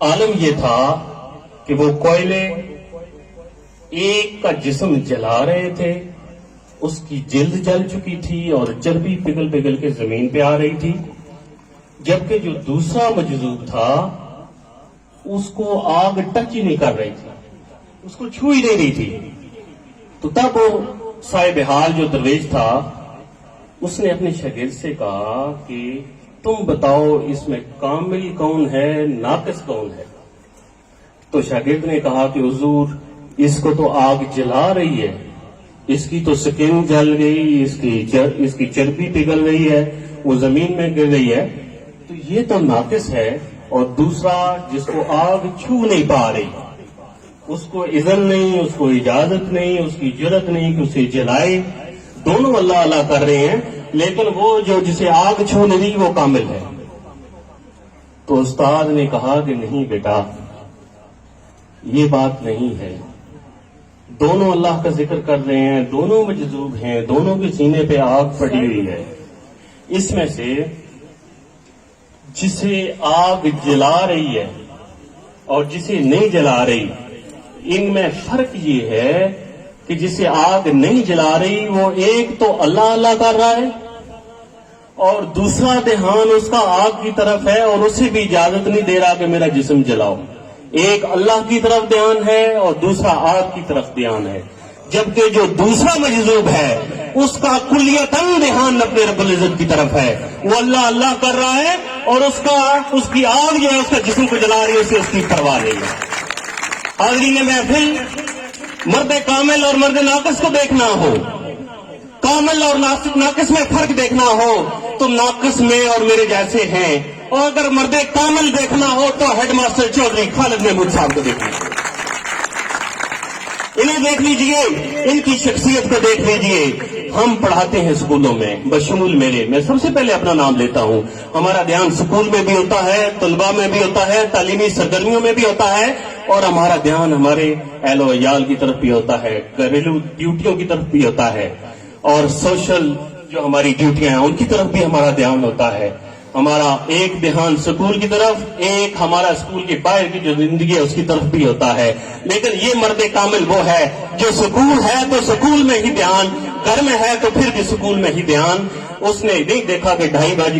आलम ये था कि वो कोयले एक का जिस्म जला रहे थे, उसकी जिल्द जल चुकी थी और चर्बी पिघल पिघल के जमीन पे आ रही थी, जबकि जो दूसरा मजजूब था उसको आग टच ही नहीं कर रही थी, उसको छू ही नहीं रही थी। तो तब वो साहिब हाल जो दरवेश था उसने अपने शागिर्द से कहा कि तुम बताओ इसमें कामिल कौन है, नाकिस कौन है। तो शागिर्द ने कहा कि हुजूर इसको तो आग जला रही है, इसकी तो स्किन जल गई, इसकी चर्बी पिघल गई है, वो जमीन में गिर गई है, तो ये तो नाकिस है। और दूसरा जिसको आग छू नहीं पा रही, उसको इज़्न नहीं, उसको इजाजत नहीं, उसकी जुर्रत नहीं कि उसे जलाए, दोनों अल्लाह अल्लाह कर रहे हैं, लेकिन वो जो जिसे आग छू नहीं रही वो कामिल है। तो उस्ताद ने कहा कि नहीं बेटा, ये बात नहीं है, दोनों अल्लाह का जिक्र कर रहे हैं, दोनों मजजूब हैं, दोनों के सीने पे आग पड़ी हुई है। इसमें से जिसे आग जला रही है और जिसे नहीं जला रही, इनमें फर्क ये है कि जिसे आग नहीं जला रही वो एक तो अल्लाह अल्लाह कर रहा है और दूसरा ध्यान उसका आग की तरफ है और उसे भी इजाजत नहीं दे रहा कि मेरा जिस्म जलाओ। एक अल्लाह की तरफ ध्यान है और दूसरा आग की तरफ ध्यान है, जबकि जो दूसरा मजजूब है उसका कुल्लियतन ध्यान अपने रब्बुल इज्जत की तरफ है, वो अल्लाह अल्लाह कर रहा है और उसकी आग जो है उसका जिस्म को जला रही है, उसे उसकी परवाह नहीं है। हाज़रीन महफिल, मर्द कामिल और मर्द नाकिस को देखना हो, कामिल और नाकिस में फर्क देखना हो तो नाकिस में और मेरे जैसे हैं, और अगर मर्द कामिल देखना हो तो हेडमास्टर चौधरी खालिद महमूद साहब को देखना, इन्हें देख लीजिए, इनकी शख्सियत को देख लीजिए। हम पढ़ाते हैं स्कूलों में, बशमूल मेरे, मैं सबसे पहले अपना नाम लेता हूं। हमारा ध्यान स्कूल में भी होता है, तलबा में भी होता है, तालीमी सरगर्मियों में भी होता है, और हमारा ध्यान हमारे अहलो अयाल की तरफ भी होता है, घरेलू ड्यूटियों की तरफ भी होता है, और सोशल जो हमारी ड्यूटियां हैं उनकी तरफ भी हमारा ध्यान होता है। हमारा एक ध्यान स्कूल की तरफ, एक हमारा स्कूल के बाहर की जो जिंदगी है उसकी तरफ भी होता है। लेकिन ये मर्द कामिल वो है जो स्कूल है तो स्कूल में ही ध्यान, घर में है तो फिर भी स्कूल में ही ध्यान। उसने नहीं देखा कि 2:30 बज गए,